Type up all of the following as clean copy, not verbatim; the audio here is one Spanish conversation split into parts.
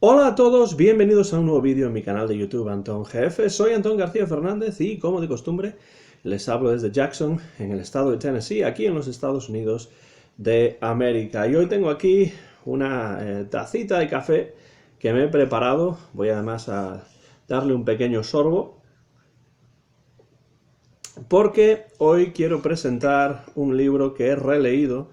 Hola a todos, bienvenidos a un nuevo vídeo en mi canal de YouTube Antón GF. Soy Antón García Fernández y, como de costumbre, les hablo desde Jackson, en el estado de Tennessee, aquí en los Estados Unidos de América. Y hoy tengo aquí una tacita de café que me he preparado. Voy además a darle un pequeño sorbo, porque hoy quiero presentar un libro que he releído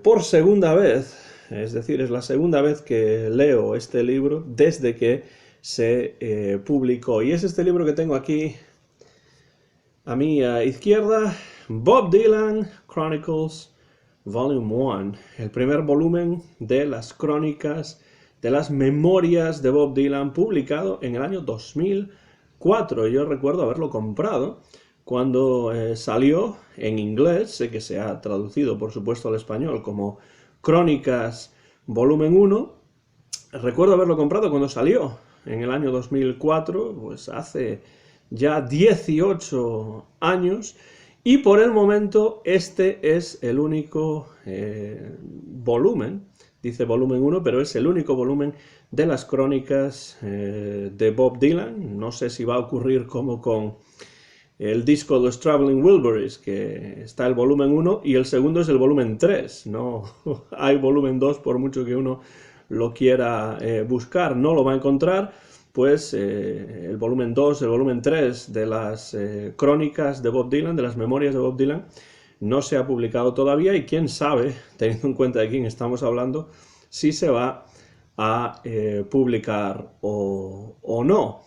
por segunda vez. Es decir, es la segunda vez que leo este libro desde que se publicó. Y es este libro que tengo aquí a mi izquierda, Bob Dylan Chronicles Volume 1, el primer volumen de las crónicas, de las memorias de Bob Dylan, publicado en el año 2004. Yo recuerdo haberlo comprado cuando salió en inglés. Sé que se ha traducido, por supuesto, al español como Crónicas Volumen 1. Recuerdo haberlo comprado cuando salió en el año 2004, pues hace ya 18 años, y por el momento este es el único volumen, dice volumen 1, pero es el único volumen de las crónicas de Bob Dylan. No sé si va a ocurrir como con el disco de los Traveling Wilburys, que está el volumen 1 y el segundo es el volumen 3. No hay volumen 2, por mucho que uno lo quiera buscar, no lo va a encontrar. Pues el volumen 2, el volumen 3 de las crónicas de Bob Dylan, de las memorias de Bob Dylan, no se ha publicado todavía, y quién sabe, teniendo en cuenta de quién estamos hablando, si se va a publicar o no.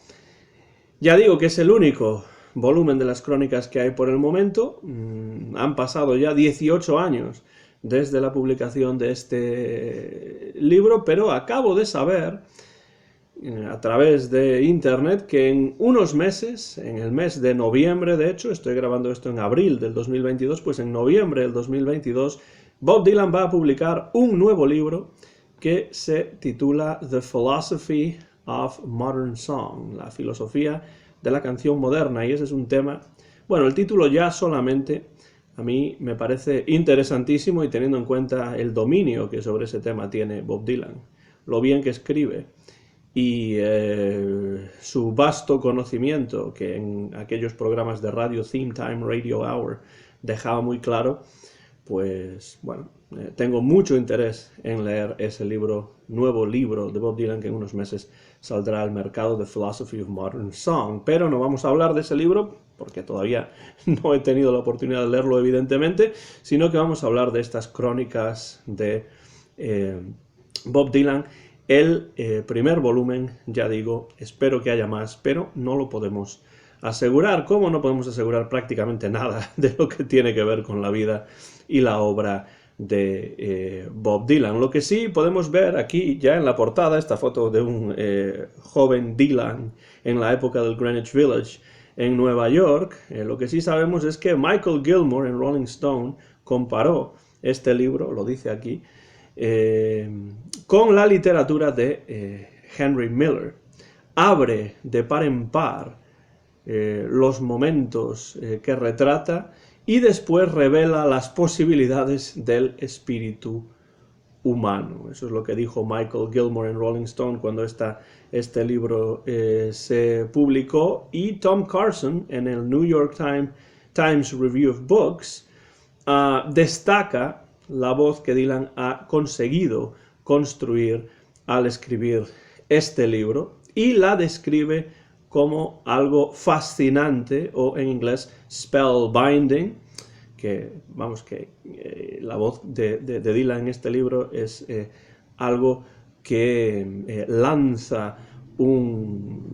Ya digo que es el único volumen de las crónicas que hay por el momento. Han pasado ya 18 años desde la publicación de este libro, pero acabo de saber a través de internet que en unos meses, en el mes de noviembre, de hecho, estoy grabando esto en abril del 2022, pues en noviembre del 2022 Bob Dylan va a publicar un nuevo libro que se titula The Philosophy of Modern Song, la filosofía de la canción moderna, y ese es un tema, bueno, el título ya solamente a mí me parece interesantísimo, y teniendo en cuenta el dominio que sobre ese tema tiene Bob Dylan, lo bien que escribe y su vasto conocimiento, que en aquellos programas de radio, Theme Time, Radio Hour, dejaba muy claro, pues bueno, tengo mucho interés en leer ese libro, nuevo libro de Bob Dylan, que en unos meses saldrá al mercado, The Philosophy of Modern Song. Pero no vamos a hablar de ese libro, porque todavía no he tenido la oportunidad de leerlo, evidentemente, sino que vamos a hablar de estas crónicas de Bob Dylan. El primer volumen, ya digo, espero que haya más, pero no lo podemos asegurar, como no podemos asegurar prácticamente nada de lo que tiene que ver con la vida y la obra de Bob Dylan. Lo que sí podemos ver aquí ya en la portada, esta foto de un joven Dylan en la época del Greenwich Village en Nueva York. Lo que sí sabemos es que Michael Gilmore en Rolling Stone comparó este libro, lo dice aquí, con la literatura de Henry Miller. Abre de par en par los momentos que retrata, y después revela las posibilidades del espíritu humano. Eso es lo que dijo Michael Gilmore en Rolling Stone cuando este libro se publicó, y Tom Carson en el New York Times Review of Books destaca la voz que Dylan ha conseguido construir al escribir este libro, y la describe como algo fascinante, o en inglés spellbinding, que vamos, que la voz de Dylan en este libro es algo que lanza un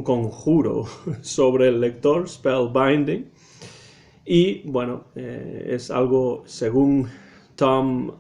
conjuro sobre el lector, spellbinding, y bueno, es algo, según Tom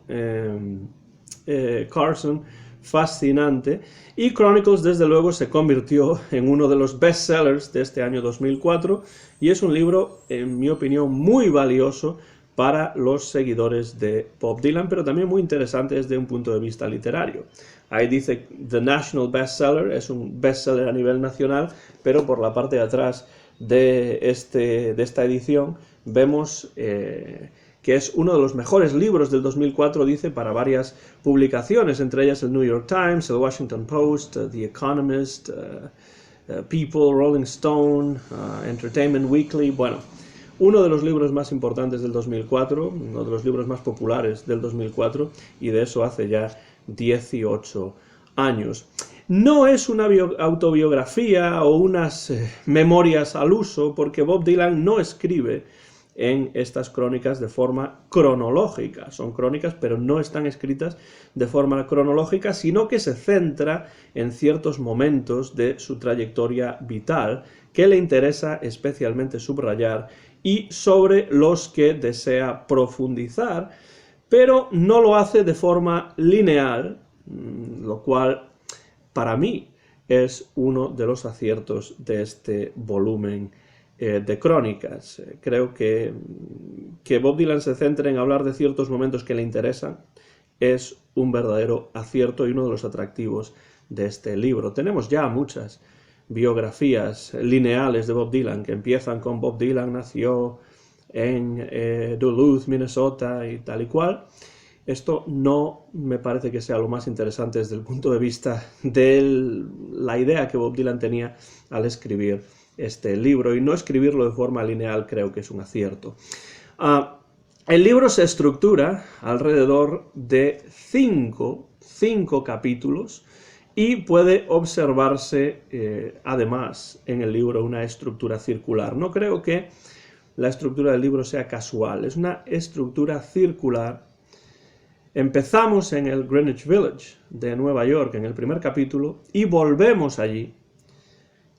Carson, fascinante. Y Chronicles, desde luego, se convirtió en uno de los bestsellers de este año 2004, y es un libro, en mi opinión, muy valioso para los seguidores de Bob Dylan, pero también muy interesante desde un punto de vista literario. Ahí dice The National Bestseller, es un bestseller a nivel nacional, pero por la parte de atrás de esta edición vemos que que es uno de los mejores libros del 2004, dice, para varias publicaciones, entre ellas el New York Times, el Washington Post, The Economist, People, Rolling Stone, Entertainment Weekly. Bueno, uno de los libros más importantes del 2004, uno de los libros más populares del 2004, y de eso hace ya 18 años. No es una autobiografía o unas memorias al uso, porque Bob Dylan no escribe en estas crónicas de forma cronológica. Son crónicas, pero no están escritas de forma cronológica, sino que se centra en ciertos momentos de su trayectoria vital que le interesa especialmente subrayar y sobre los que desea profundizar, pero no lo hace de forma lineal, lo cual para mí es uno de los aciertos de este volumen de crónicas. Creo que Bob Dylan se centre en hablar de ciertos momentos que le interesan es un verdadero acierto y uno de los atractivos de este libro. Tenemos ya muchas biografías lineales de Bob Dylan que empiezan con Bob Dylan nació en Duluth, Minnesota y tal y cual. Esto no me parece que sea lo más interesante desde el punto de vista de la idea que Bob Dylan tenía al escribir este libro, y no escribirlo de forma lineal creo que es un acierto. El libro se estructura alrededor de cinco capítulos y puede observarse además en el libro una estructura circular. No creo que la estructura del libro sea casual, es una estructura circular. Empezamos en el Greenwich Village de Nueva York en el primer capítulo y volvemos allí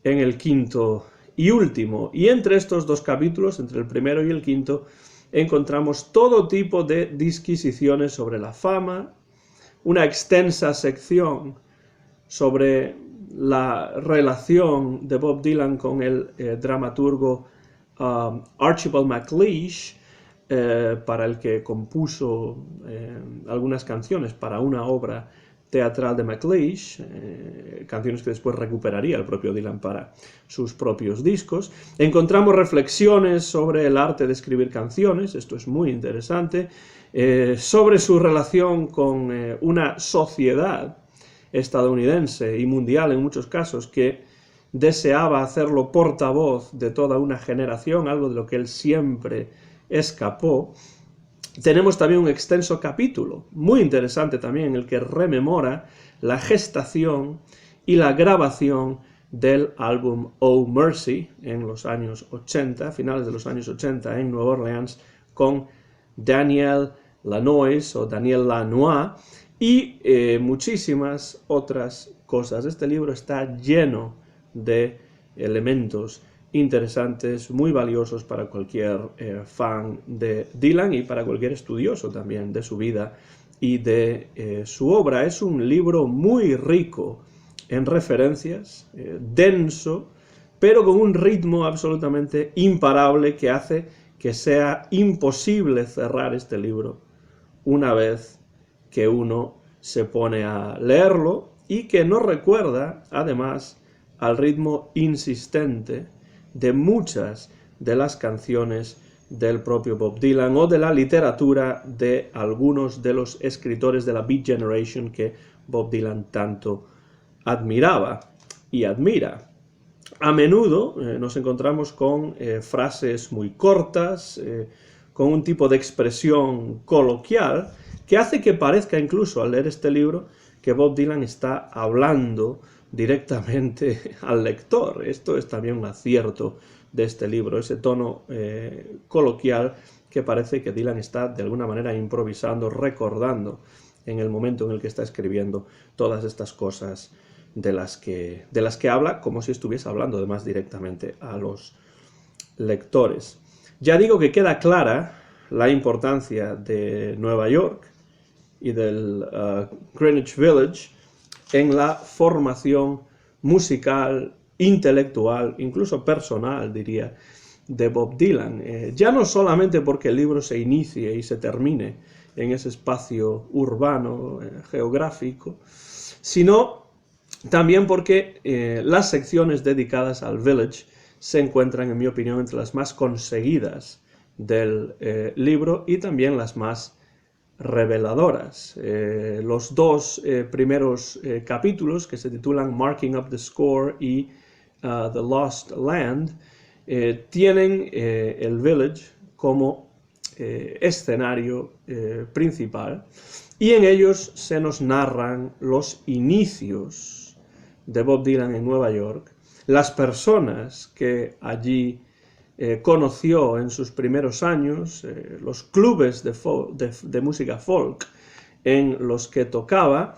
en el quinto y último. Y entre estos dos capítulos, entre el primero y el quinto, encontramos todo tipo de disquisiciones sobre la fama, una extensa sección sobre la relación de Bob Dylan con el dramaturgo Archibald MacLeish, para el que compuso algunas canciones para una obra teatral de MacLeish, canciones que después recuperaría el propio Dylan para sus propios discos. Encontramos reflexiones sobre el arte de escribir canciones, esto es muy interesante, sobre su relación con una sociedad estadounidense y mundial en muchos casos que deseaba hacerlo portavoz de toda una generación, algo de lo que él siempre escapó. Tenemos también un extenso capítulo, muy interesante también, en el que rememora la gestación y la grabación del álbum Oh Mercy en los años 80, finales de los años 80 en Nueva Orleans, con Daniel Lanois o Daniel Lanois y muchísimas otras cosas. Este libro está lleno de elementos interesantes, muy valiosos para cualquier fan de Dylan y para cualquier estudioso también de su vida y de su obra. Es un libro muy rico en referencias, denso, pero con un ritmo absolutamente imparable que hace que sea imposible cerrar este libro una vez que uno se pone a leerlo, y que nos recuerda, además, al ritmo insistente de muchas de las canciones del propio Bob Dylan o de la literatura de algunos de los escritores de la Beat Generation que Bob Dylan tanto admiraba y admira. A menudo nos encontramos con frases muy cortas, con un tipo de expresión coloquial que hace que parezca incluso al leer este libro que Bob Dylan está hablando directamente al lector. Esto es también un acierto de este libro, ese tono coloquial que parece que Dylan está de alguna manera improvisando, recordando en el momento en el que está escribiendo todas estas cosas de las que habla, como si estuviese hablando además directamente a los lectores. Ya digo que queda clara la importancia de Nueva York y del Greenwich Village en la formación musical, intelectual, incluso personal, diría, de Bob Dylan. Ya no solamente porque el libro se inicie y se termine en ese espacio urbano, geográfico, sino también porque las secciones dedicadas al Village se encuentran, en mi opinión, entre las más conseguidas del libro y también las más reveladoras. Los dos primeros capítulos, que se titulan Marking Up the Score y The Lost Land, tienen el Village como escenario principal, y en ellos se nos narran los inicios de Bob Dylan en Nueva York, las personas que allí conoció en sus primeros años, los clubes de música folk en los que tocaba,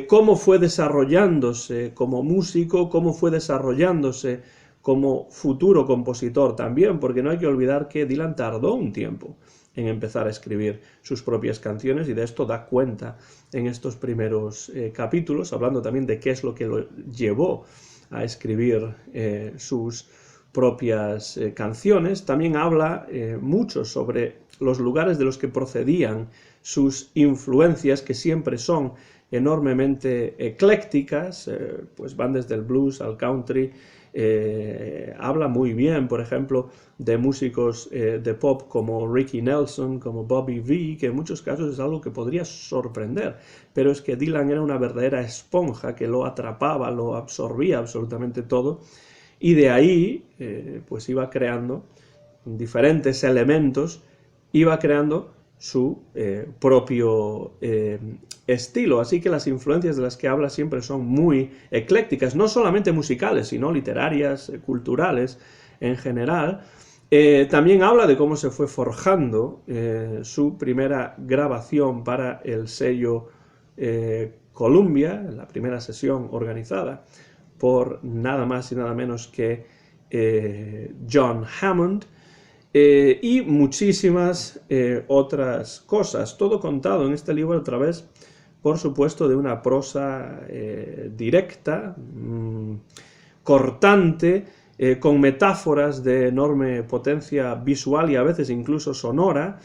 cómo fue desarrollándose como músico, cómo fue desarrollándose como futuro compositor también, porque no hay que olvidar que Dylan tardó un tiempo en empezar a escribir sus propias canciones, y de esto da cuenta en estos primeros capítulos, hablando también de qué es lo que lo llevó a escribir sus propias canciones. También habla mucho sobre los lugares de los que procedían sus influencias, que siempre son enormemente eclécticas, pues van desde el blues al country. Habla muy bien, por ejemplo, de músicos de pop como Ricky Nelson, como Bobby Vee, que en muchos casos es algo que podría sorprender, pero es que Dylan era una verdadera esponja que lo atrapaba, lo absorbía absolutamente todo, y de ahí pues iba creando diferentes elementos, iba creando su propio estilo. Así que las influencias de las que habla siempre son muy eclécticas, no solamente musicales, sino literarias, culturales en general. También habla de cómo se fue forjando su primera grabación para el sello Columbia, la primera sesión organizada por nada más y nada menos que John Hammond, y muchísimas otras cosas. Todo contado en este libro a través, por supuesto, de una prosa directa, cortante, con metáforas de enorme potencia visual y a veces incluso sonora,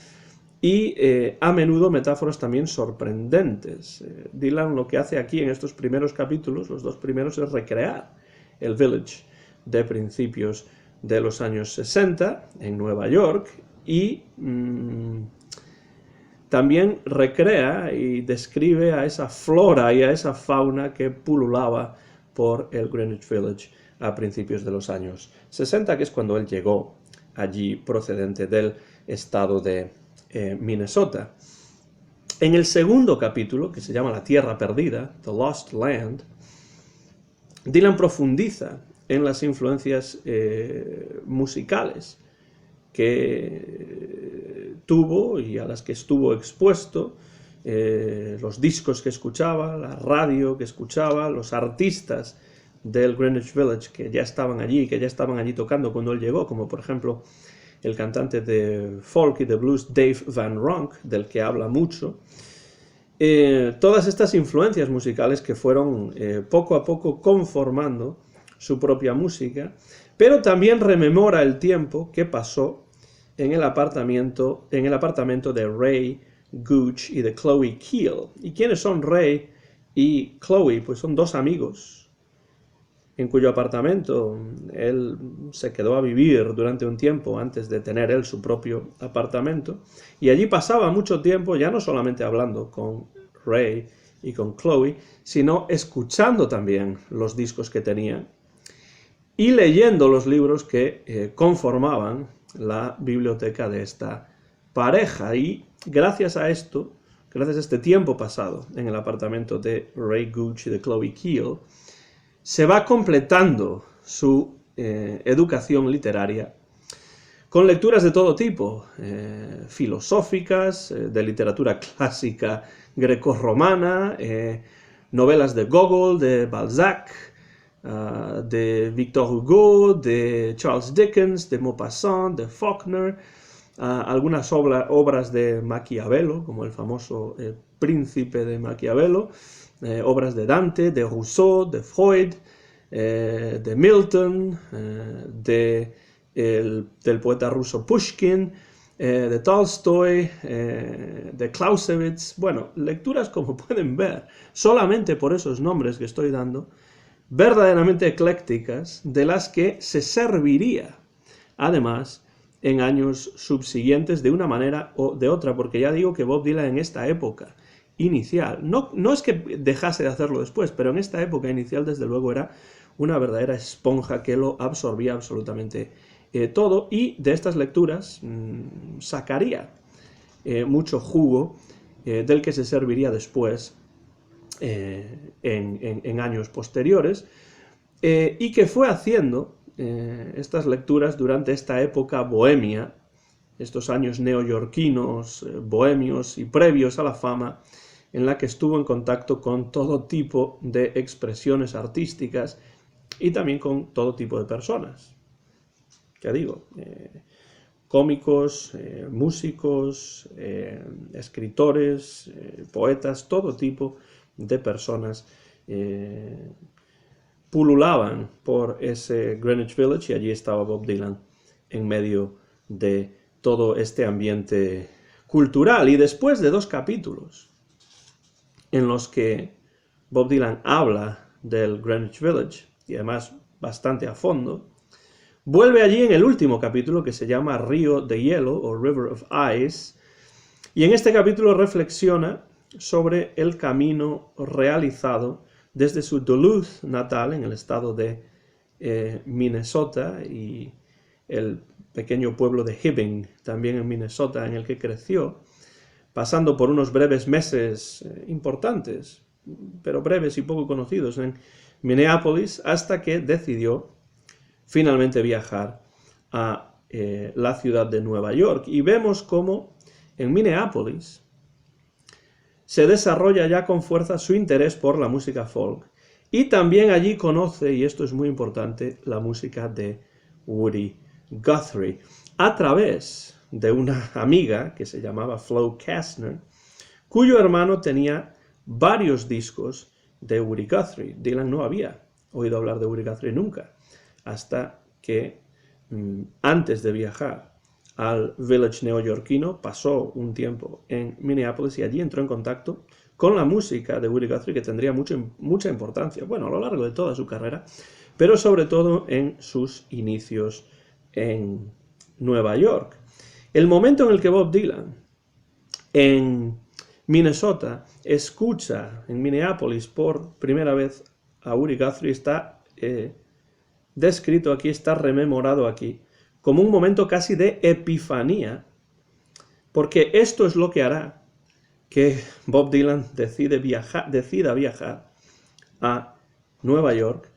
y a menudo metáforas también sorprendentes. Dylan lo que hace aquí en estos primeros capítulos, los dos primeros, es recrear el Village de principios de los años 60 en Nueva York, y también recrea y describe a esa flora y a esa fauna que pululaba por el Greenwich Village a principios de los años 60, que es cuando él llegó allí procedente del estado de Minnesota. En el segundo capítulo, que se llama La Tierra Perdida, The Lost Land, Dylan profundiza en las influencias musicales que tuvo y a las que estuvo expuesto, los discos que escuchaba, la radio que escuchaba, los artistas del Greenwich Village que ya estaban allí tocando cuando él llegó, como por ejemplo el cantante de folk y de blues Dave Van Ronk, del que habla mucho. Todas estas influencias musicales que fueron poco a poco conformando su propia música, pero también rememora el tiempo que pasó en el apartamento de Ray Gooch y de Chloe Keel. ¿Y quiénes son Ray y Chloe? Pues son dos amigos en cuyo apartamento él se quedó a vivir durante un tiempo antes de tener él su propio apartamento, y allí pasaba mucho tiempo ya no solamente hablando con Ray y con Chloe, sino escuchando también los discos que tenían y leyendo los libros que conformaban la biblioteca de esta pareja. Y gracias a esto, gracias a este tiempo pasado en el apartamento de Ray Gooch y de Chloe Keel, se va completando su educación literaria con lecturas de todo tipo, filosóficas, de literatura clásica grecorromana, novelas de Gogol, de Balzac, de Victor Hugo, de Charles Dickens, de Maupassant, de Faulkner, algunas obras de Maquiavelo, como el famoso Príncipe de Maquiavelo, obras de Dante, de Rousseau, de Freud, de Milton, del poeta ruso Pushkin, de Tolstoy, de Clausewitz. Bueno, lecturas, como pueden ver, solamente por esos nombres que estoy dando, verdaderamente eclécticas, de las que se serviría, además, en años subsiguientes de una manera o de otra, porque ya digo que Bob Dylan en esta época inicial, no es que dejase de hacerlo después, pero en esta época inicial desde luego era una verdadera esponja que lo absorbía absolutamente todo, y de estas lecturas sacaría mucho jugo del que se serviría después en años posteriores, y que fue haciendo estas lecturas durante esta época bohemia, estos años neoyorquinos, bohemios y previos a la fama, en la que estuvo en contacto con todo tipo de expresiones artísticas y también con todo tipo de personas. Ya digo, cómicos, músicos, escritores, poetas, todo tipo de personas pululaban por ese Greenwich Village, y allí estaba Bob Dylan en medio de todo este ambiente cultural. Y después de 2 capítulos en los que Bob Dylan habla del Greenwich Village, y además bastante a fondo, vuelve allí en el último capítulo, que se llama Río de Hielo o River of Ice, y en este capítulo reflexiona sobre el camino realizado desde su Duluth natal, en el estado de Minnesota, y el pequeño pueblo de Hibbing, también en Minnesota, en el que creció, pasando por unos breves meses importantes, pero breves y poco conocidos, en Minneapolis, hasta que decidió finalmente viajar a la ciudad de Nueva York. Y vemos cómo en Minneapolis se desarrolla ya con fuerza su interés por la música folk, y también allí conoce, y esto es muy importante, la música de Woody Guthrie, a través de una amiga que se llamaba Flo Kastner, cuyo hermano tenía varios discos de Woody Guthrie. Dylan no había oído hablar de Woody Guthrie nunca, hasta que antes de viajar al village neoyorquino pasó un tiempo en Minneapolis, y allí entró en contacto con la música de Woody Guthrie, que tendría mucha importancia, bueno, a lo largo de toda su carrera, pero sobre todo en sus inicios en Nueva York. El momento en el que Bob Dylan en Minnesota escucha en Minneapolis por primera vez a Woody Guthrie está descrito aquí, está rememorado aquí, como un momento casi de epifanía, porque esto es lo que hará que Bob Dylan decida viajar a Nueva York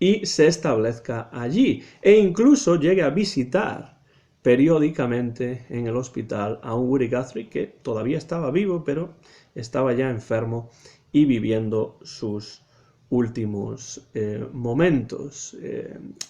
y se establezca allí, e incluso llegue a visitar periódicamente en el hospital a un Woody Guthrie que todavía estaba vivo, pero estaba ya enfermo y viviendo sus últimos momentos.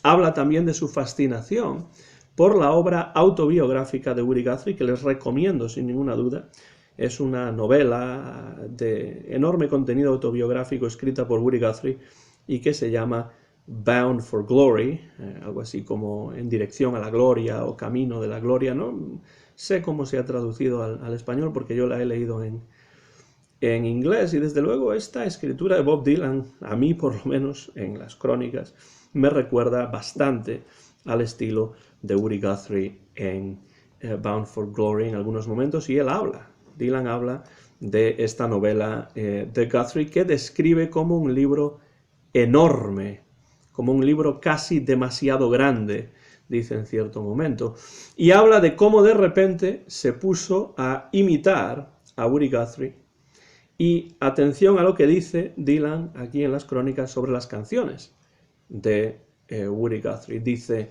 Habla también de su fascinación por la obra autobiográfica de Woody Guthrie, que les recomiendo sin ninguna duda. Es una novela de enorme contenido autobiográfico escrita por Woody Guthrie y que se llama Bound for Glory, algo así como En dirección a la gloria o Camino de la gloria. No sé cómo se ha traducido al español, porque yo la he leído en inglés, y desde luego esta escritura de Bob Dylan, a mí por lo menos en las crónicas, me recuerda bastante al estilo de Woody Guthrie en Bound for Glory en algunos momentos, y Dylan habla de esta novela de Guthrie, que describe como un libro enorme, como un libro casi demasiado grande, dice en cierto momento, y habla de cómo de repente se puso a imitar a Woody Guthrie. Y atención a lo que dice Dylan aquí en las crónicas sobre las canciones de Woody Guthrie. Dice: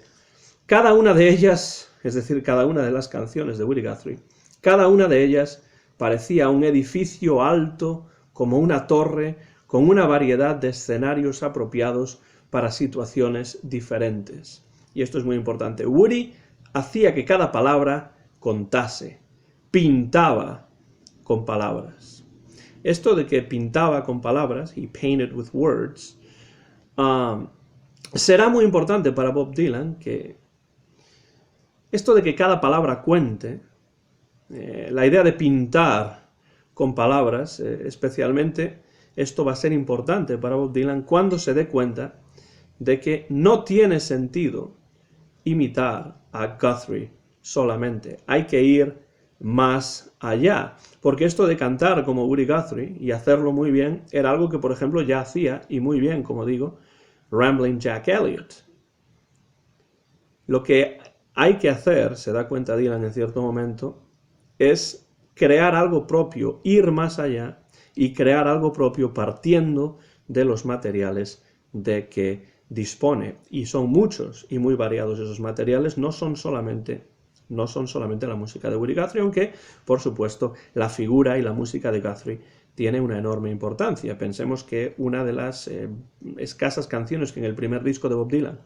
cada una de ellas, es decir, cada una de las canciones de Woody Guthrie, cada una de ellas parecía un edificio alto como una torre, con una variedad de escenarios apropiados para situaciones diferentes. Y esto es muy importante. Woody hacía que cada palabra contase, pintaba con palabras. Esto de que pintaba con palabras, he painted with words, será muy importante para Bob Dylan, que esto de que cada palabra cuente, la idea de pintar con palabras, especialmente, esto va a ser importante para Bob Dylan cuando se dé cuenta de que no tiene sentido imitar a Guthrie solamente, hay que ir más allá, porque esto de cantar como Woody Guthrie y hacerlo muy bien era algo que, por ejemplo, ya hacía, y muy bien, como digo, Ramblin' Jack Elliott. Lo que hay que hacer, se da cuenta Dylan en cierto momento, es crear algo propio, ir más allá y crear algo propio partiendo de los materiales de que dispone. Y son muchos y muy variados esos materiales, no son solamente la música de Woody Guthrie, aunque, por supuesto, la figura y la música de Guthrie tiene una enorme importancia. Pensemos que una de las escasas canciones que en el primer disco de Bob Dylan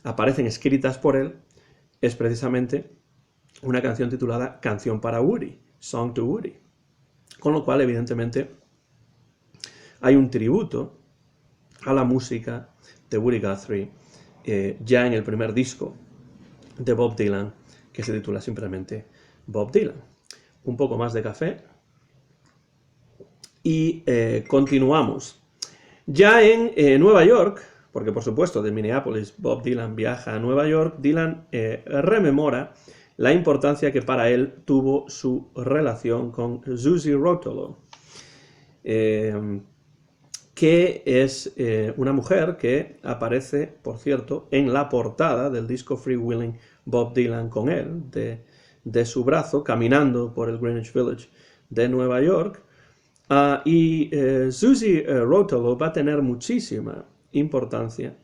aparecen escritas por él es precisamente una canción titulada Canción para Woody, Song to Woody. Con lo cual, evidentemente, hay un tributo a la música de Woody Guthrie ya en el primer disco de Bob Dylan, que se titula simplemente Bob Dylan. Un poco más de café y continuamos. Ya en Nueva York, porque por supuesto de Minneapolis Bob Dylan viaja a Nueva York, Dylan rememora la importancia que para él tuvo su relación con Susie Rotolo, que es una mujer que aparece, por cierto, en la portada del disco Freewheeling Bob Dylan con él, de su brazo, caminando por el Greenwich Village de Nueva York. Y Susie Rotolo va a tener muchísima importancia,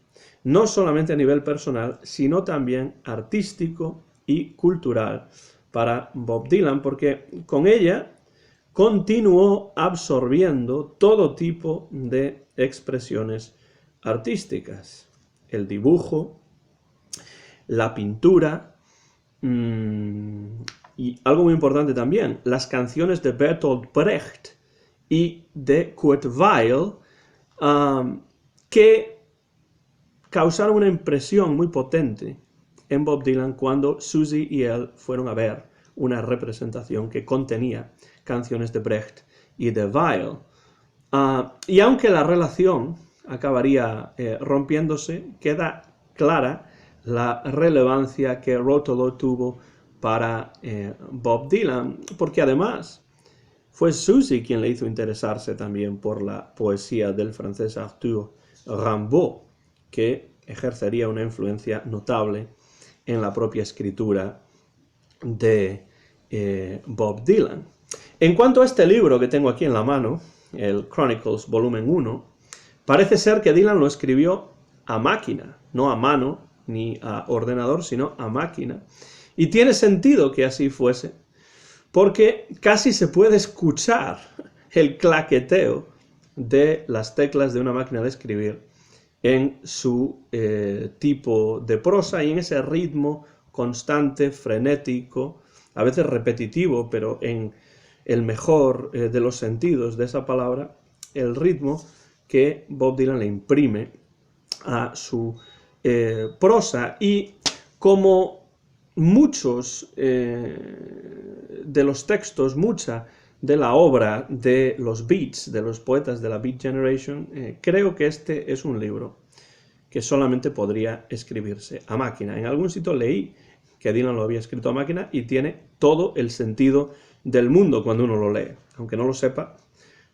no solamente a nivel personal, sino también artístico y cultural para Bob Dylan, porque con ella continuó absorbiendo todo tipo de expresiones artísticas, el dibujo, la pintura, y algo muy importante también, las canciones de Bertolt Brecht y de Kurt Weill, que causaron una impresión muy potente en Bob Dylan cuando Susie y él fueron a ver una representación que contenía canciones de Brecht y de Weill. Y aunque la relación acabaría rompiéndose, queda clara la relevancia que Rotolo tuvo para Bob Dylan, porque además fue Susie quien le hizo interesarse también por la poesía del francés Arthur Rimbaud, que ejercería una influencia notable en la propia escritura de Bob Dylan. En cuanto a este libro que tengo aquí en la mano, el Chronicles volumen 1, parece ser que Dylan lo escribió a máquina, no a mano ni a ordenador, sino a máquina. Y tiene sentido que así fuese, porque casi se puede escuchar el claqueteo de las teclas de una máquina de escribir en su tipo de prosa y en ese ritmo constante, frenético, a veces repetitivo, pero en el mejor de los sentidos de esa palabra, el ritmo que Bob Dylan le imprime a su prosa. Y como muchos de los textos, mucha de la obra de los Beats, de los poetas de la Beat Generation, creo que este es un libro que solamente podría escribirse a máquina. En algún sitio leí que Dylan lo había escrito a máquina y tiene todo el sentido del mundo cuando uno lo lee. Aunque no lo sepa,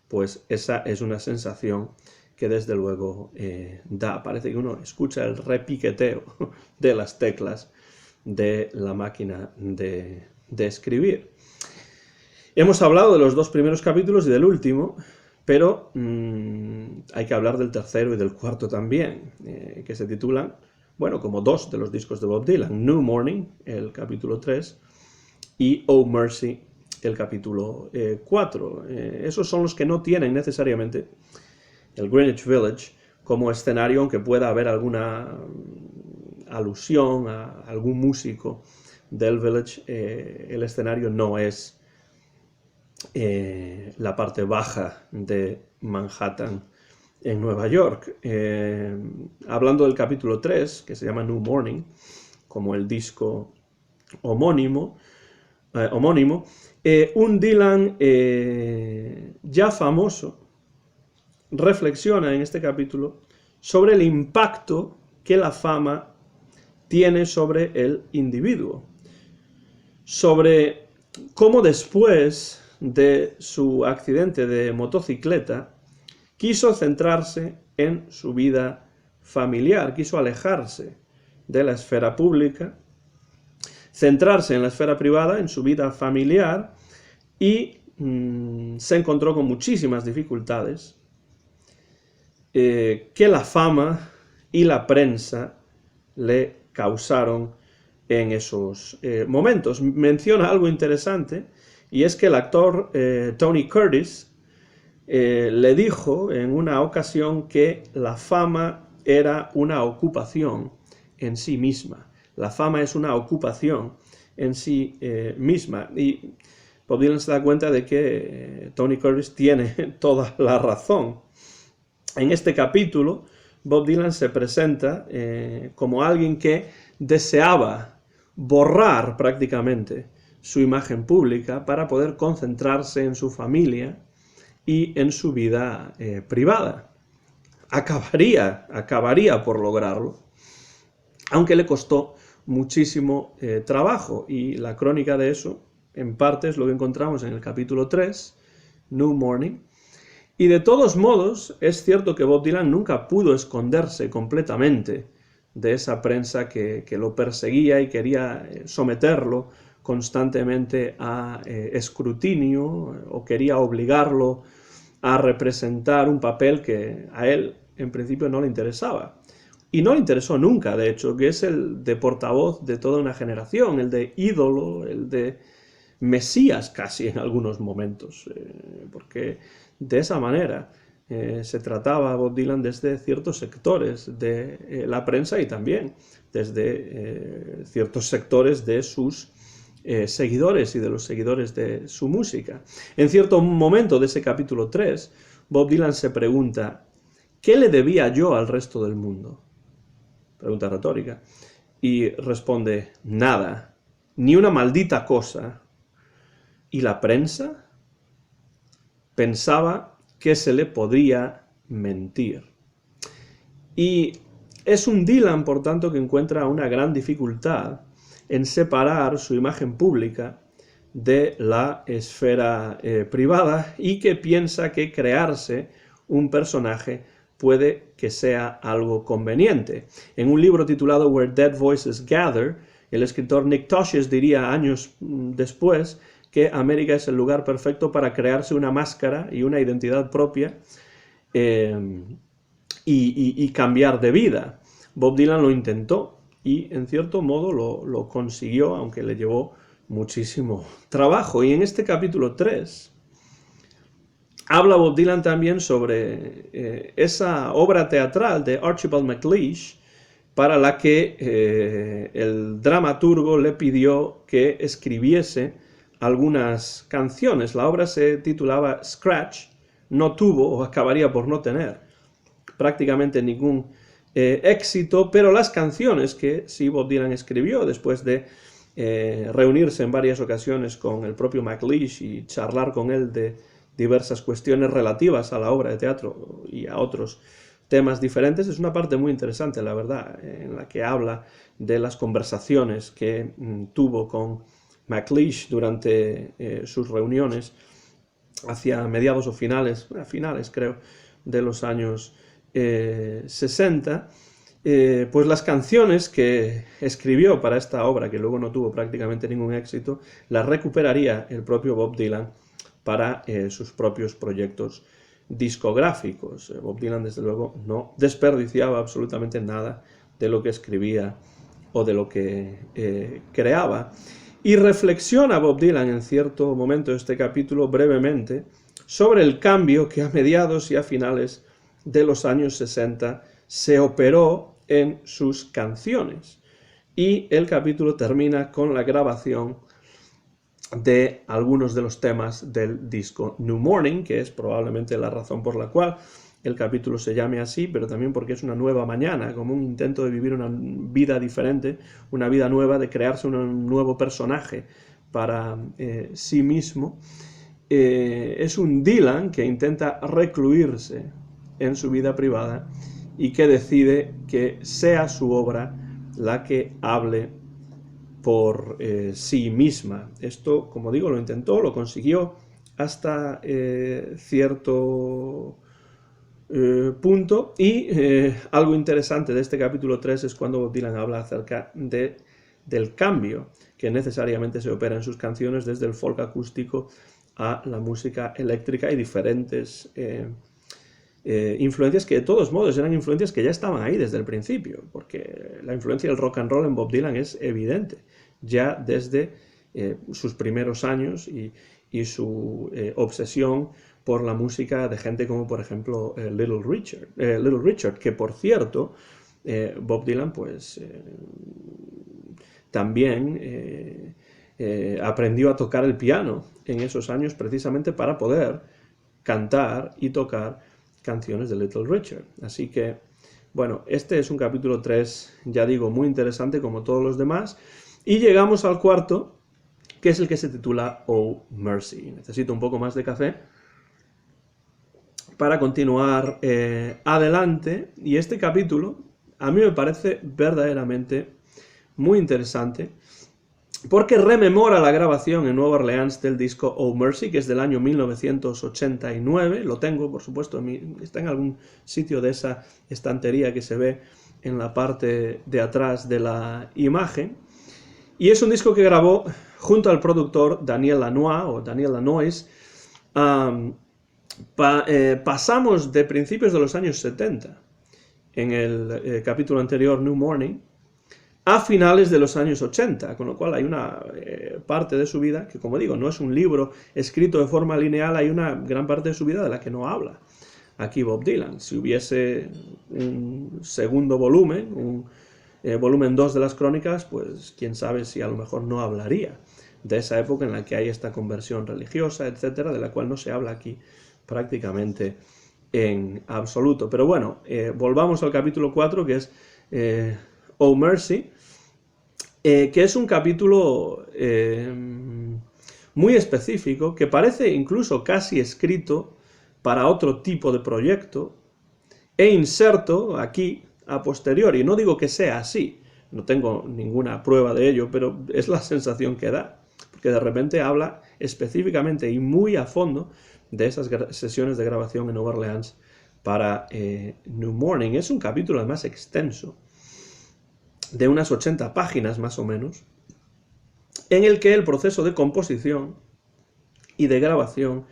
pues esa es una sensación que desde luego da. Parece que uno escucha el repiqueteo de las teclas de la máquina de escribir. Hemos hablado de los dos primeros capítulos y del último, pero hay que hablar del tercero y del cuarto también, que se titulan, bueno, como dos de los discos de Bob Dylan, New Morning, el capítulo 3, y Oh Mercy, el capítulo 4. Esos son los que no tienen necesariamente el Greenwich Village como escenario, aunque pueda haber alguna alusión a algún músico del Village. El escenario no es la parte baja de Manhattan en Nueva York. Hablando del capítulo 3, que se llama New Morning, como el disco homónimo, un Dylan ya famoso reflexiona en este capítulo sobre el impacto que la fama tiene sobre el individuo, sobre cómo después de su accidente de motocicleta quiso centrarse en su vida familiar, quiso alejarse de la esfera pública, centrarse en la esfera privada, en su vida familiar, y se encontró con muchísimas dificultades que la fama y la prensa le causaron en esos momentos. Menciona algo interesante, y es que el actor Tony Curtis le dijo en una ocasión que la fama era una ocupación en sí misma. La fama es una ocupación en sí misma. Y Bob Dylan se da cuenta de que Tony Curtis tiene toda la razón. En este capítulo, Bob Dylan se presenta como alguien que deseaba borrar prácticamente su imagen pública para poder concentrarse en su familia y en su vida privada. Acabaría por lograrlo, aunque le costó muchísimo trabajo, y la crónica de eso, en parte, es lo que encontramos en el capítulo 3, New Morning. Y de todos modos, es cierto que Bob Dylan nunca pudo esconderse completamente de esa prensa que lo perseguía y quería someterlo constantemente a escrutinio, o quería obligarlo a representar un papel que a él en principio no le interesaba. Y no le interesó nunca, de hecho, que es el de portavoz de toda una generación, el de ídolo, el de mesías casi en algunos momentos, porque de esa manera se trataba a Bob Dylan desde ciertos sectores de la prensa, y también desde ciertos sectores de sus seguidores y de los seguidores de su música. En cierto momento de ese capítulo 3, Bob Dylan se pregunta: ¿qué le debía yo al resto del mundo? Pregunta retórica. Y responde: nada, ni una maldita cosa. ¿Y la prensa? Pensaba que se le podría mentir. Y es un Dylan, por tanto, que encuentra una gran dificultad en separar su imagen pública de la esfera privada, y que piensa que crearse un personaje puede que sea algo conveniente. En un libro titulado Where Dead Voices Gather, el escritor Nick Tosches diría años después que América es el lugar perfecto para crearse una máscara y una identidad propia y cambiar de vida. Bob Dylan lo intentó y en cierto modo lo consiguió, aunque le llevó muchísimo trabajo. Y en este capítulo 3 habla Bob Dylan también sobre esa obra teatral de Archibald MacLeish, para la que el dramaturgo le pidió que escribiese algunas canciones. La obra se titulaba Scratch, no tuvo o acabaría por no tener prácticamente ningún éxito, pero las canciones que sí Bob Dylan escribió después de reunirse en varias ocasiones con el propio MacLeish y charlar con él de diversas cuestiones relativas a la obra de teatro y a otros temas diferentes, es una parte muy interesante, la verdad, en la que habla de las conversaciones que tuvo con MacLeish durante sus reuniones hacia mediados o finales creo, de los años 60, pues las canciones que escribió para esta obra, que luego no tuvo prácticamente ningún éxito, las recuperaría el propio Bob Dylan para sus propios proyectos discográficos. Bob Dylan, desde luego, no desperdiciaba absolutamente nada de lo que escribía o de lo que creaba. Y reflexiona Bob Dylan en cierto momento de este capítulo brevemente sobre el cambio que a mediados y a finales de los años 60 se operó en sus canciones. Y el capítulo termina con la grabación de algunos de los temas del disco New Morning, que es probablemente la razón por la cual el capítulo se llame así, pero también porque es una nueva mañana, como un intento de vivir una vida diferente, una vida nueva, de crearse un nuevo personaje para sí mismo. Es un Dylan que intenta recluirse en su vida privada y que decide que sea su obra la que hable por sí misma. Esto, como digo, lo intentó, lo consiguió hasta cierto punto, y algo interesante de este capítulo 3 es cuando Bob Dylan habla acerca del cambio que necesariamente se opera en sus canciones desde el folk acústico a la música eléctrica y diferentes influencias que de todos modos eran influencias que ya estaban ahí desde el principio, porque la influencia del rock and roll en Bob Dylan es evidente ya desde sus primeros años y su obsesión por la música de gente como por ejemplo Little Richard, que por cierto Bob Dylan pues también aprendió a tocar el piano en esos años precisamente para poder cantar y tocar canciones de Little Richard. Así que, bueno, este es un capítulo 3, ya digo, muy interesante como todos los demás. Y llegamos al cuarto, que es el que se titula Oh Mercy. Necesito un poco más de café para continuar adelante. Y este capítulo a mí me parece verdaderamente muy interesante, porque rememora la grabación en Nueva Orleans del disco Oh Mercy, que es del año 1989, lo tengo, por supuesto, está en algún sitio de esa estantería que se ve en la parte de atrás de la imagen, y es un disco que grabó junto al productor Daniel Lanois, o Daniel Lanois. Pasamos de principios de los años 70, en el capítulo anterior, New Morning, a finales de los años 80, con lo cual hay una parte de su vida que, como digo, no es un libro escrito de forma lineal, hay una gran parte de su vida de la que no habla aquí Bob Dylan. Si hubiese un segundo volumen, un volumen 2 de las crónicas, pues quién sabe si a lo mejor no hablaría de esa época en la que hay esta conversión religiosa, etcétera, de la cual no se habla aquí prácticamente en absoluto. Pero bueno, volvamos al capítulo 4, que es Oh Mercy, que es un capítulo muy específico, que parece incluso casi escrito para otro tipo de proyecto, e inserto aquí a posteriori. No digo que sea así, no tengo ninguna prueba de ello, pero es la sensación que da, porque de repente habla específicamente y muy a fondo de esas sesiones de grabación en Nueva Orleans para New Morning. Es un capítulo además extenso, de unas 80 páginas más o menos, en el que el proceso de composición y de grabación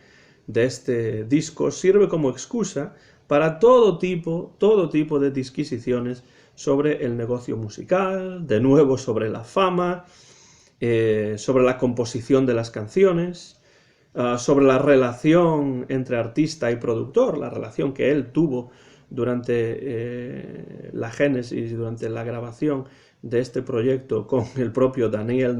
de este disco sirve como excusa para todo tipo de disquisiciones sobre el negocio musical, de nuevo sobre la fama, sobre la composición de las canciones, sobre la relación entre artista y productor, la relación que él tuvo durante la génesis, durante la grabación de este proyecto con el propio Daniel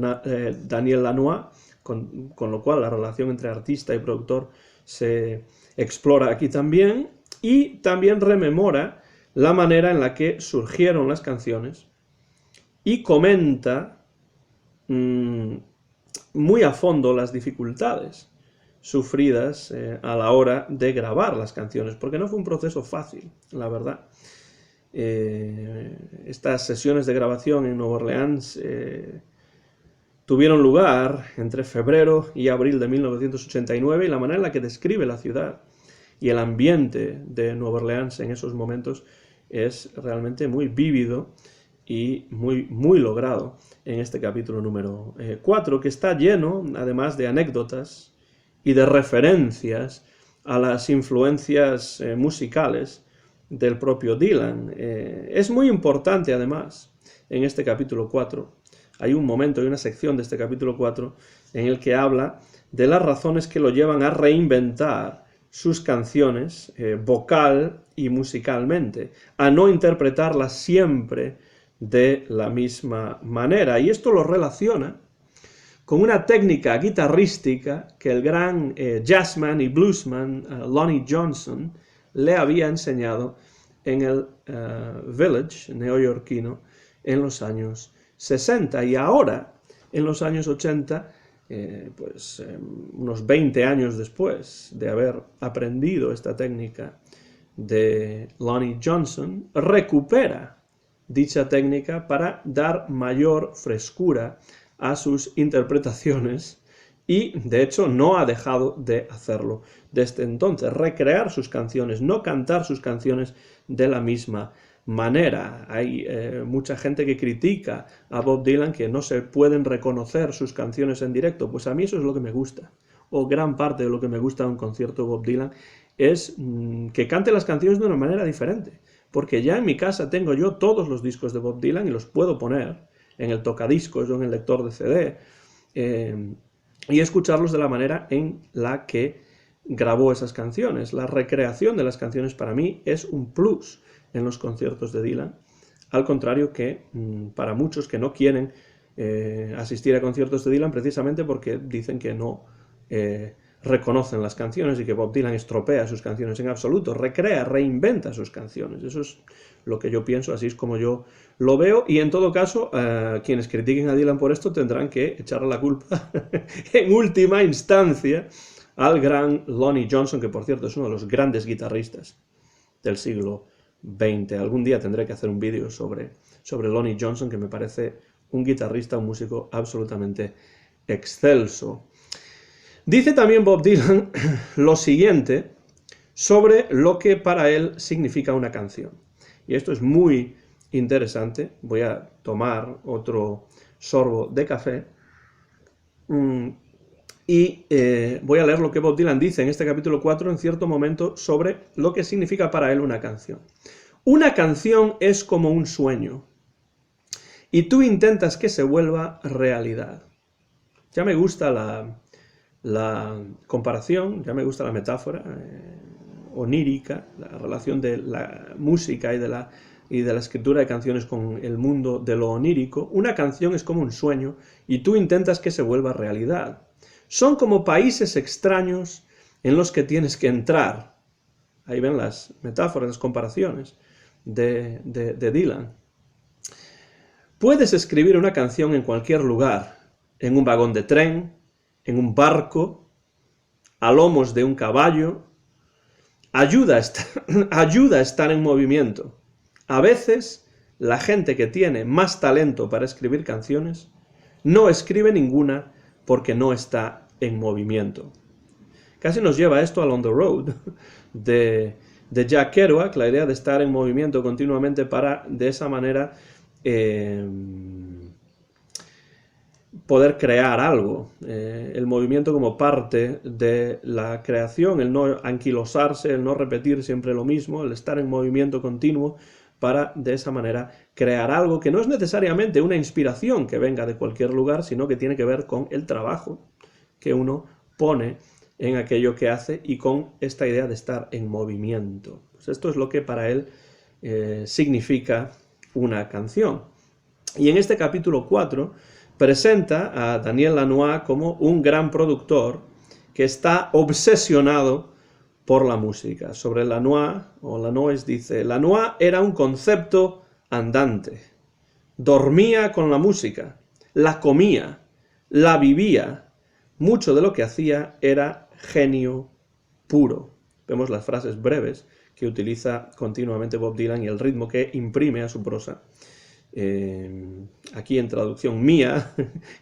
Lanois, con lo cual la relación entre artista y productor se explora aquí también, y también rememora la manera en la que surgieron las canciones y comenta muy a fondo las dificultades sufridas a la hora de grabar las canciones, porque no fue un proceso fácil, la verdad. Estas sesiones de grabación en Nueva Orleans tuvieron lugar entre febrero y abril de 1989, y la manera en la que describe la ciudad y el ambiente de Nueva Orleans en esos momentos es realmente muy vívido y muy logrado en este capítulo número 4, que está lleno, además de anécdotas y de referencias a las influencias musicales del propio Dylan. Es muy importante, además, en este capítulo 4, hay un momento, hay una sección de este capítulo 4 en el que habla de las razones que lo llevan a reinventar sus canciones vocal y musicalmente, a no interpretarlas siempre de la misma manera. Y esto lo relaciona con una técnica guitarrística que el gran jazzman y bluesman Lonnie Johnson le había enseñado en el Village neoyorquino en los años 60. Y ahora, en los años 80, unos 20 años después de haber aprendido esta técnica de Lonnie Johnson, recupera dicha técnica para dar mayor frescura a sus interpretaciones y, de hecho, no ha dejado de hacerlo desde entonces, recrear sus canciones, no cantar sus canciones de la misma manera. Hay mucha gente que critica a Bob Dylan que no se pueden reconocer sus canciones en directo, pues a mí eso es lo que me gusta, o gran parte de lo que me gusta de un concierto de Bob Dylan es que cante las canciones de una manera diferente, porque ya en mi casa tengo yo todos los discos de Bob Dylan y los puedo poner en el tocadiscos o en el lector de CD y escucharlos de la manera en la que grabó esas canciones. La recreación de las canciones para mí es un plus en los conciertos de Dylan, al contrario que para muchos que no quieren asistir a conciertos de Dylan precisamente porque dicen que no reconocen las canciones y que Bob Dylan estropea sus canciones en absoluto, recrea, reinventa sus canciones. Eso es lo que yo pienso, así es como yo lo veo, y en todo caso, quienes critiquen a Dylan por esto tendrán que echarle la culpa en última instancia al gran Lonnie Johnson, que por cierto es uno de los grandes guitarristas del siglo XX. Algún día tendré que hacer un vídeo sobre Lonnie Johnson, que me parece un guitarrista, un músico absolutamente excelso. Dice también Bob Dylan lo siguiente sobre lo que para él significa una canción. Y esto es muy interesante. Voy a tomar otro sorbo de café y voy a leer lo que Bob Dylan dice en este capítulo 4 en cierto momento sobre lo que significa para él una canción. Una canción es como un sueño y tú intentas que se vuelva realidad. Ya me gusta la comparación, ya me gusta la metáfora onírica, la relación de la música y de la escritura de canciones con el mundo de lo onírico. Una canción es como un sueño y tú intentas que se vuelva realidad. Son como países extraños en los que tienes que entrar. Ahí ven las metáforas, las comparaciones de Dylan. Puedes escribir una canción en cualquier lugar, en un vagón de tren, en un barco, a lomos de un caballo. Ayuda a estar en movimiento. A veces, la gente que tiene más talento para escribir canciones no escribe ninguna porque no está en movimiento. Casi nos lleva esto al On the Road de Jack Kerouac, la idea de estar en movimiento continuamente para, de esa manera, poder crear algo. El movimiento como parte de la creación, el no anquilosarse, el no repetir siempre lo mismo, el estar en movimiento continuo para, de esa manera, crear algo que no es necesariamente una inspiración que venga de cualquier lugar, sino que tiene que ver con el trabajo que uno pone en aquello que hace y con esta idea de estar en movimiento. Pues esto es lo que para él significa una canción. Y en este capítulo 4 presenta a Daniel Lanois como un gran productor que está obsesionado por la música. Sobre Lanois dice: Lanois era un concepto andante. Dormía con la música, la comía, la vivía. Mucho de lo que hacía era genio puro. Vemos las frases breves que utiliza continuamente Bob Dylan y el ritmo que imprime a su prosa. Aquí en traducción mía,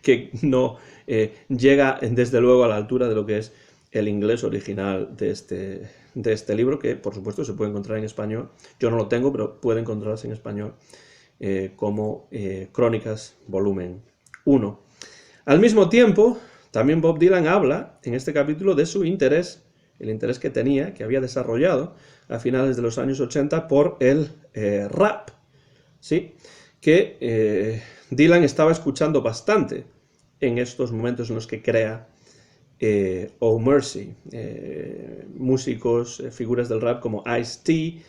que no llega desde luego a la altura de lo que es el inglés original de este libro, que por supuesto se puede encontrar en español. Yo no lo tengo, pero puede encontrarse en español como Crónicas, volumen 1. Al mismo tiempo, también Bob Dylan habla en este capítulo de su interés, el interés que tenía, que había desarrollado a finales de los años 80 por el rap, ¿sí? Que Dylan estaba escuchando bastante en estos momentos en los que crea Oh Mercy. Músicos, figuras del rap como Ice-T,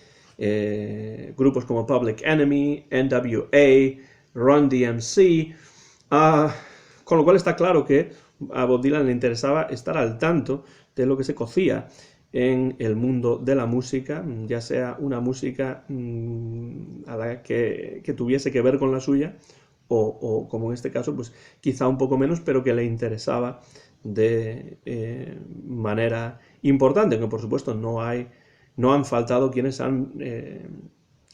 grupos como Public Enemy, NWA, Run DMC, con lo cual está claro que a Bob Dylan le interesaba estar al tanto de lo que se cocía en el mundo de la música, ya sea una música a la que tuviese que ver con la suya, o como en este caso, pues quizá un poco menos, pero que le interesaba de manera importante, que por supuesto no han faltado quienes han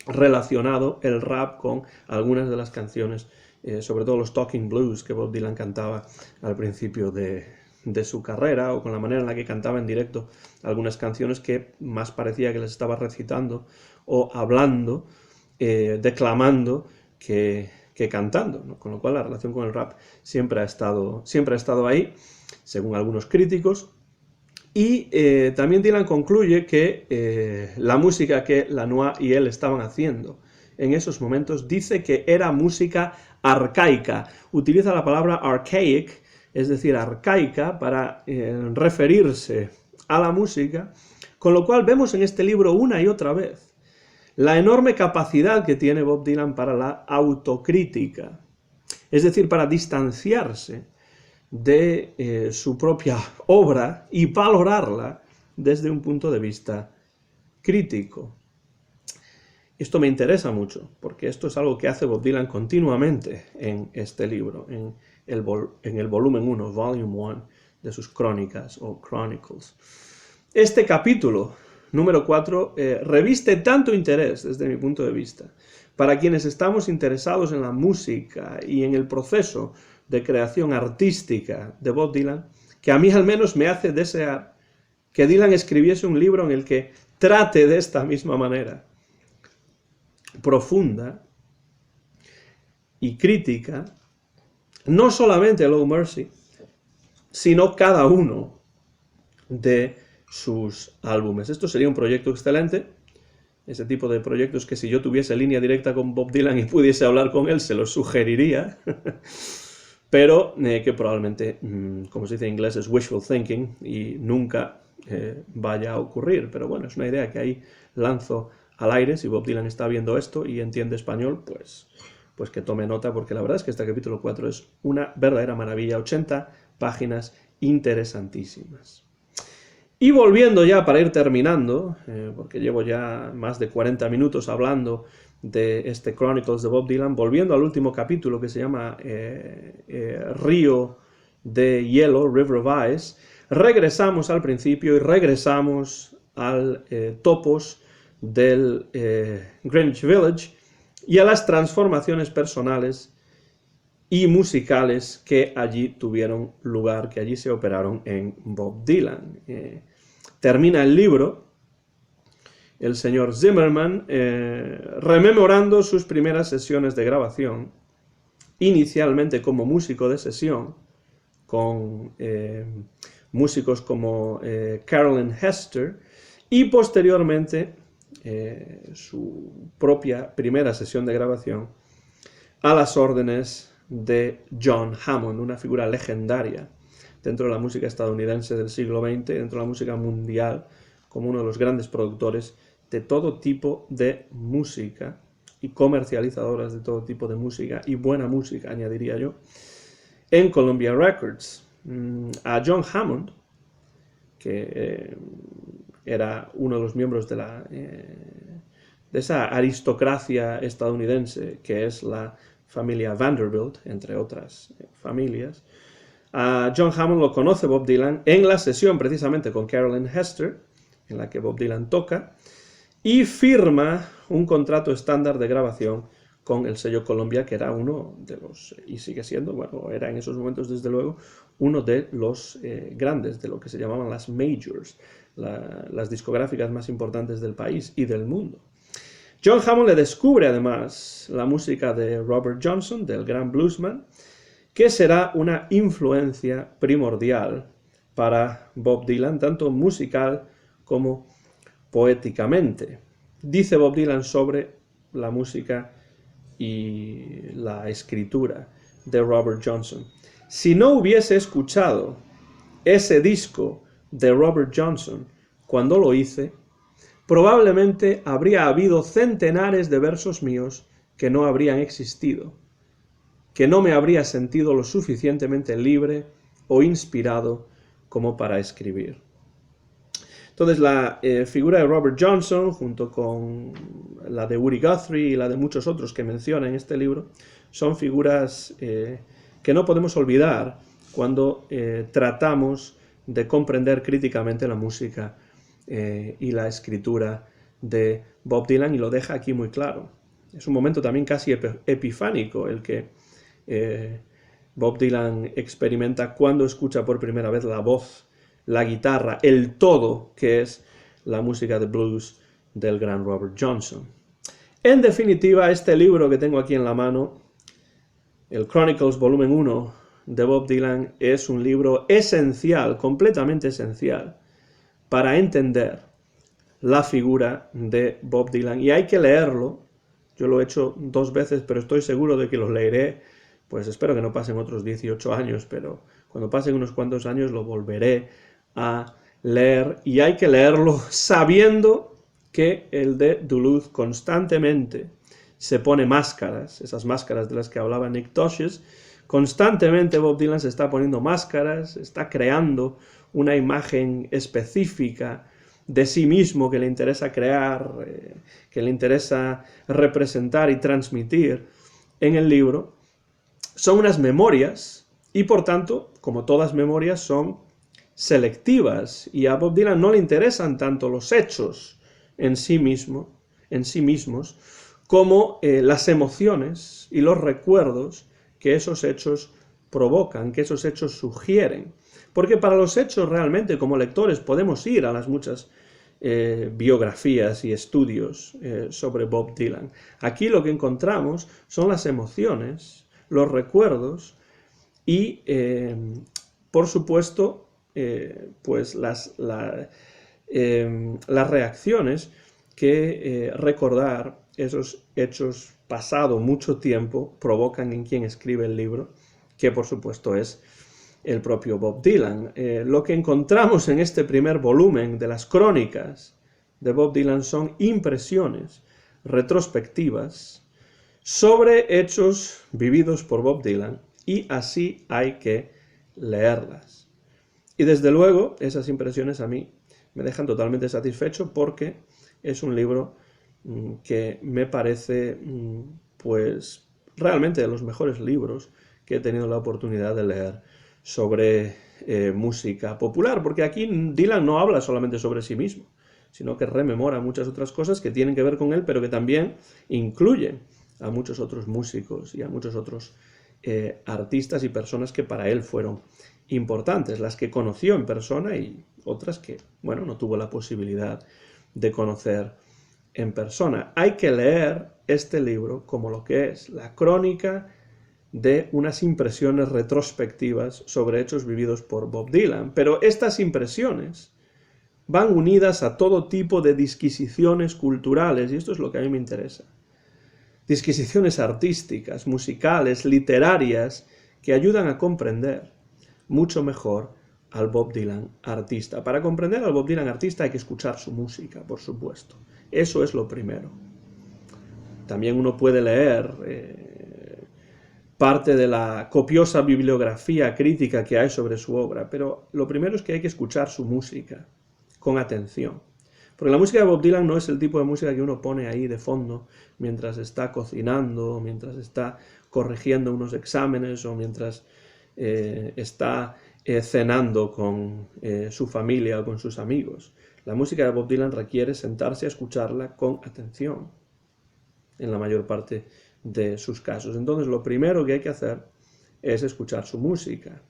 relacionado el rap con algunas de las canciones, sobre todo los talking blues que Bob Dylan cantaba al principio de su carrera, o con la manera en la que cantaba en directo algunas canciones que más parecía que les estaba recitando o hablando, declamando, que cantando, ¿no? Con lo cual la relación con el rap siempre ha estado ahí, según algunos críticos. Y también Dylan concluye que la música que Lanois y él estaban haciendo en esos momentos, dice que era música arcaica. Utiliza la palabra archaic, es decir, arcaica, para referirse a la música, con lo cual vemos en este libro una y otra vez la enorme capacidad que tiene Bob Dylan para la autocrítica, es decir, para distanciarse de su propia obra y valorarla desde un punto de vista crítico. Esto me interesa mucho, porque esto es algo que hace Bob Dylan continuamente en este libro, en el volumen 1, volume 1, de sus crónicas o chronicles. Este capítulo, número 4, reviste tanto interés, desde mi punto de vista, para quienes estamos interesados en la música y en el proceso de creación artística de Bob Dylan, que a mí al menos me hace desear que Dylan escribiese un libro en el que trate de esta misma manera, profunda y crítica, no solamente Low Mercy, sino cada uno de sus álbumes. Esto sería un proyecto excelente, ese tipo de proyectos que si yo tuviese línea directa con Bob Dylan y pudiese hablar con él, se los sugeriría, pero que probablemente, como se dice en inglés, es wishful thinking y nunca vaya a ocurrir. Pero bueno, es una idea que ahí lanzo al aire. Si Bob Dylan está viendo esto y entiende español, pues que tome nota, porque la verdad es que este capítulo 4 es una verdadera maravilla, 80 páginas interesantísimas. Y volviendo ya para ir terminando, porque llevo ya más de 40 minutos hablando de este Chronicles de Bob Dylan, volviendo al último capítulo que se llama Río de Hielo, River of Ice, regresamos al principio y regresamos al topos del Greenwich Village y a las transformaciones personales y musicales que allí tuvieron lugar, que allí se operaron en Bob Dylan. Termina el libro el señor Zimmerman rememorando sus primeras sesiones de grabación, inicialmente como músico de sesión, con músicos como Carolyn Hester, y posteriormente su propia primera sesión de grabación a las órdenes de John Hammond, una figura legendaria dentro de la música estadounidense del siglo XX, dentro de la música mundial, como uno de los grandes productores de todo tipo de música y comercializadoras de todo tipo de música, y buena música, añadiría yo, en Columbia Records. A John Hammond, que era uno de los miembros de esa aristocracia estadounidense que es la familia Vanderbilt, entre otras familias. A John Hammond lo conoce Bob Dylan en la sesión precisamente con Carolyn Hester, en la que Bob Dylan toca, y firma un contrato estándar de grabación con el sello Columbia, que era uno de los, y sigue siendo, bueno, era en esos momentos desde luego, uno de los grandes, de lo que se llamaban las majors, las discográficas más importantes del país y del mundo. John Hammond le descubre además la música de Robert Johnson, del gran bluesman, que será una influencia primordial para Bob Dylan, tanto musical como poéticamente. Dice Bob Dylan sobre la música y la escritura de Robert Johnson: si no hubiese escuchado ese disco de Robert Johnson cuando lo hice, probablemente habría habido centenares de versos míos que no habrían existido, que no me habría sentido lo suficientemente libre o inspirado como para escribir. Entonces la figura de Robert Johnson, junto con la de Woody Guthrie y la de muchos otros que menciona en este libro, son figuras que no podemos olvidar cuando tratamos de comprender críticamente la música y la escritura de Bob Dylan y lo deja aquí muy claro. Es un momento también casi epifánico el que Bob Dylan experimenta cuando escucha por primera vez la voz, la guitarra, el todo que es la música de blues del gran Robert Johnson. En definitiva, este libro que tengo aquí en la mano, el Chronicles volumen 1 de Bob Dylan, es un libro esencial, completamente esencial, para entender la figura de Bob Dylan. Y hay que leerlo. Yo lo he hecho 2 veces, pero estoy seguro de que lo leeré, pues espero que no pasen otros 18 años, pero cuando pasen unos cuantos años lo volveré a leer. Y hay que leerlo sabiendo que el de Duluth constantemente se pone máscaras, esas máscaras de las que hablaba Nick Tosches. Constantemente Bob Dylan se está poniendo máscaras, está creando una imagen específica de sí mismo que le interesa crear, que le interesa representar y transmitir en el libro. Son unas memorias y por tanto, como todas memorias, son selectivas y a Bob Dylan no le interesan tanto los hechos en sí mismos, como las emociones y los recuerdos que esos hechos provocan, que esos hechos sugieren. Porque para los hechos realmente, como lectores, podemos ir a las muchas biografías y estudios sobre Bob Dylan. Aquí lo que encontramos son las emociones, los recuerdos y, por supuesto, pues las reacciones que recordar esos hechos pasado mucho tiempo provocan en quien escribe el libro, que por supuesto es el propio Bob Dylan. Lo que encontramos en este primer volumen de las crónicas de Bob Dylan son impresiones retrospectivas sobre hechos vividos por Bob Dylan, y así hay que leerlas. Y desde luego, esas impresiones a mí me dejan totalmente satisfecho porque es un libro que me parece, pues, realmente de los mejores libros que he tenido la oportunidad de leer sobre música popular, porque aquí Dylan no habla solamente sobre sí mismo, sino que rememora muchas otras cosas que tienen que ver con él, pero que también incluyen a muchos otros músicos y a muchos otros artistas y personas que para él fueron importantes, las que conoció en persona y otras que, bueno, no tuvo la posibilidad de conocer en persona. Hay que leer este libro como lo que es la crónica de unas impresiones retrospectivas sobre hechos vividos por Bob Dylan, pero estas impresiones van unidas a todo tipo de disquisiciones culturales, y esto es lo que a mí me interesa. Disquisiciones artísticas, musicales, literarias, que ayudan a comprender mucho mejor al Bob Dylan artista. Para comprender al Bob Dylan artista hay que escuchar su música, por supuesto. Eso es lo primero. También uno puede leer parte de la copiosa bibliografía crítica que hay sobre su obra, pero lo primero es que hay que escuchar su música con atención. Porque la música de Bob Dylan no es el tipo de música que uno pone ahí de fondo mientras está cocinando, mientras está corrigiendo unos exámenes o mientras está cenando con su familia o con sus amigos. La música de Bob Dylan requiere sentarse a escucharla con atención en la mayor parte de sus casos. Entonces, lo primero que hay que hacer es escuchar su música.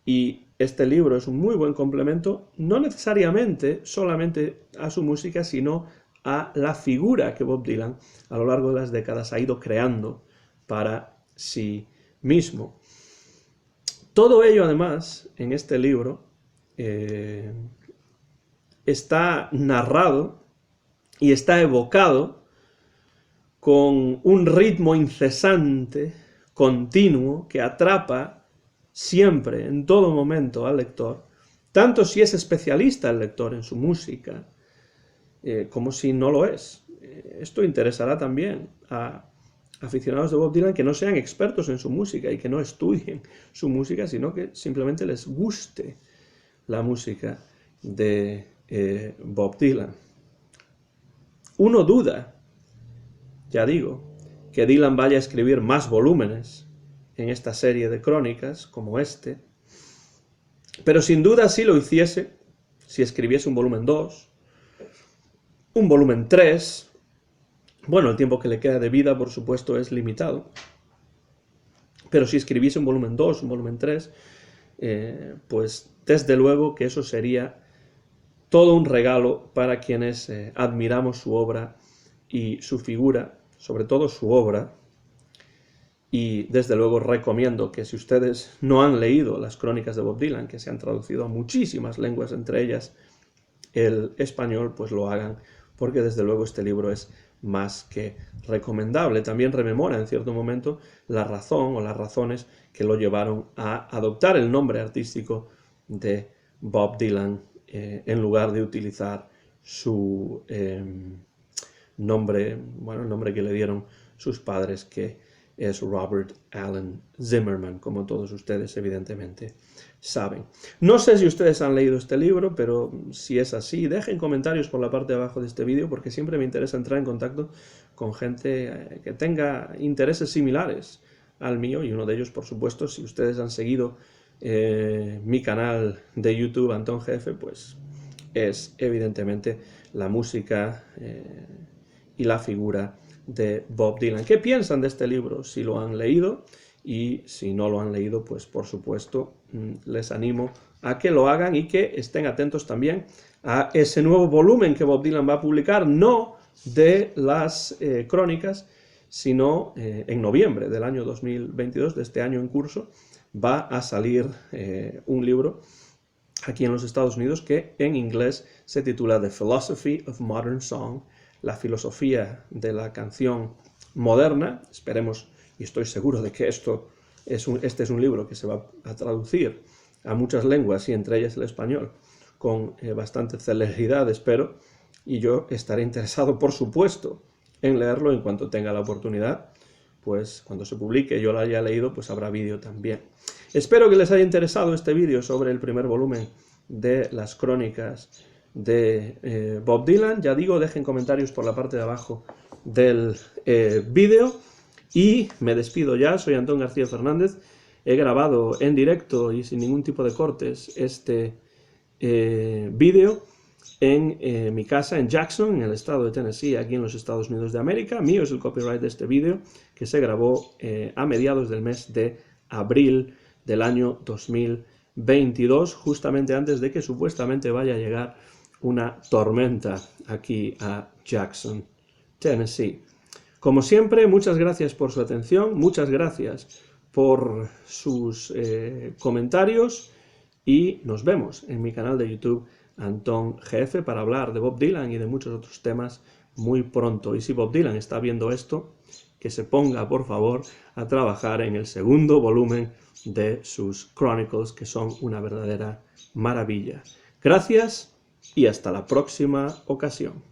Y este libro es un muy buen complemento, no necesariamente solamente a su música, sino a la figura que Bob Dylan a lo largo de las décadas ha ido creando para sí mismo. Todo ello, además, en este libro está narrado y está evocado con un ritmo incesante, continuo, que atrapa siempre, en todo momento, al lector, tanto si es especialista el lector en su música, como si no lo es. Esto interesará también a aficionados de Bob Dylan que no sean expertos en su música y que no estudien su música, sino que simplemente les guste la música de Bob Dylan. Uno duda, ya digo, que Dylan vaya a escribir más volúmenes en esta serie de crónicas como este, pero sin duda si lo hiciese, si escribiese un volumen 2, un volumen 3, bueno, el tiempo que le queda de vida, por supuesto, es limitado, pero si escribiese un volumen 2, un volumen 3, pues desde luego que eso sería todo un regalo para quienes admiramos su obra y su figura, sobre todo su obra, y desde luego recomiendo que si ustedes no han leído las crónicas de Bob Dylan, que se han traducido a muchísimas lenguas, entre ellas el español, pues lo hagan, porque desde luego este libro es más que recomendable. También rememora en cierto momento la razón o las razones que lo llevaron a adoptar el nombre artístico de Bob Dylan en lugar de utilizar su nombre, bueno, el nombre que le dieron sus padres, que es Robert Allen Zimmerman, como todos ustedes evidentemente saben. No sé si ustedes han leído este libro, pero si es así, dejen comentarios por la parte de abajo de este vídeo, porque siempre me interesa entrar en contacto con gente que tenga intereses similares al mío, y uno de ellos, por supuesto, si ustedes han seguido mi canal de YouTube, Antón GF, pues es evidentemente la música y la figura de Bob Dylan. ¿Qué piensan de este libro? Si lo han leído, y si no lo han leído, pues por supuesto les animo a que lo hagan y que estén atentos también a ese nuevo volumen que Bob Dylan va a publicar, no de las crónicas, sino en noviembre del año 2022, de este año en curso, va a salir un libro aquí en los Estados Unidos que en inglés se titula The Philosophy of Modern Song, la filosofía de la canción moderna. Esperemos y estoy seguro de que este es un libro que se va a traducir a muchas lenguas y entre ellas el español con bastante celeridad, espero, y yo estaré interesado, por supuesto, en leerlo en cuanto tenga la oportunidad. Pues cuando se publique, yo lo haya leído, pues habrá vídeo también. Espero que les haya interesado este vídeo sobre el primer volumen de las crónicas de Bob Dylan. Ya digo, dejen comentarios por la parte de abajo del vídeo y me despido ya. Soy Antón García Fernández. He grabado en directo y sin ningún tipo de cortes este vídeo en mi casa en Jackson, en el estado de Tennessee, aquí en los Estados Unidos de América. Mío es el copyright de este vídeo, que se grabó a mediados del mes de abril del año 2022, justamente antes de que supuestamente vaya a llegar una tormenta aquí a Jackson, Tennessee. Como siempre, muchas gracias por su atención, muchas gracias por sus comentarios y nos vemos en mi canal de YouTube Antón GF para hablar de Bob Dylan y de muchos otros temas muy pronto. Y si Bob Dylan está viendo esto, que se ponga por favor a trabajar en el segundo volumen de sus Chronicles, que son una verdadera maravilla. Gracias y hasta la próxima ocasión.